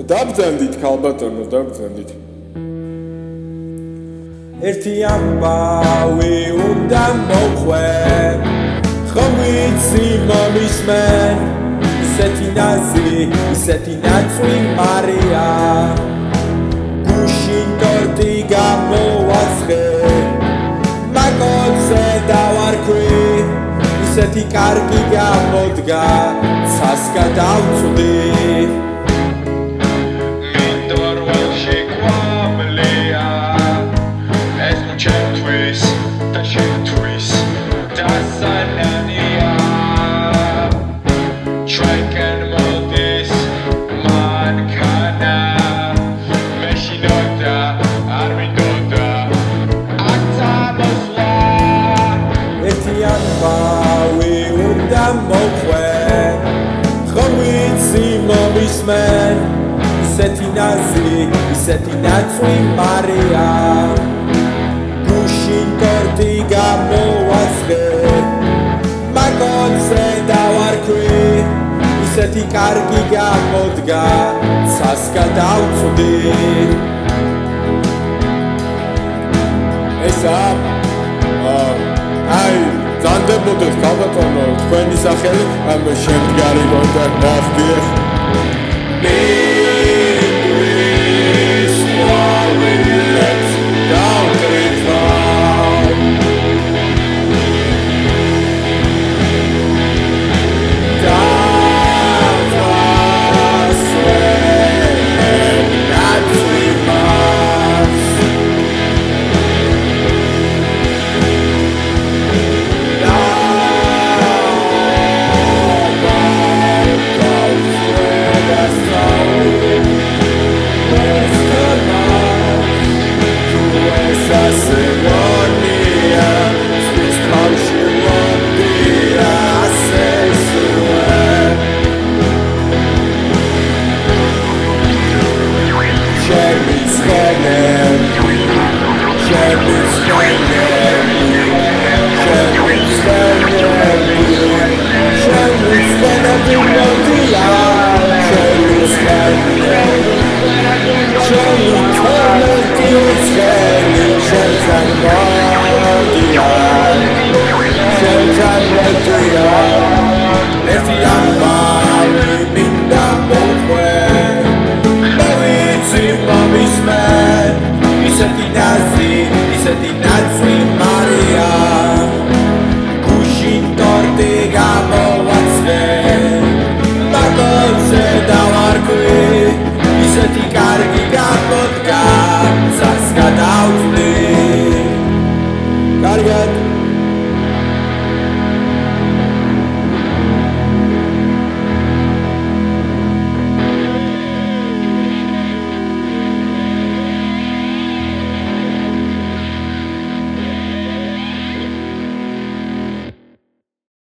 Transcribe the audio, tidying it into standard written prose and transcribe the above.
Dabzendit kalbatono, dabzendit. ერთი ამბავი უნდა მოყვე ხომ ვიცი მომისმენ ისეთი ნაზი ისეთი ნაცვი მარია გუშინ ტორტი გამოვაცხე მაგოზე დავარქვი ისეთი კარგი გამოდგა ცასკა დავწვდი მომისმენ ისეთი ნაზი ისეთი ნაცვი მარია გუშინ ტორტი გამოვაცხე მაგოზე დავარქვი ისეთი კარგი გამოდგა ცასკა დავწვდი ესა ზანდებოდეთ ქალბატონო თქვენი სახელი ამ შემდგარი გონდა ნახტი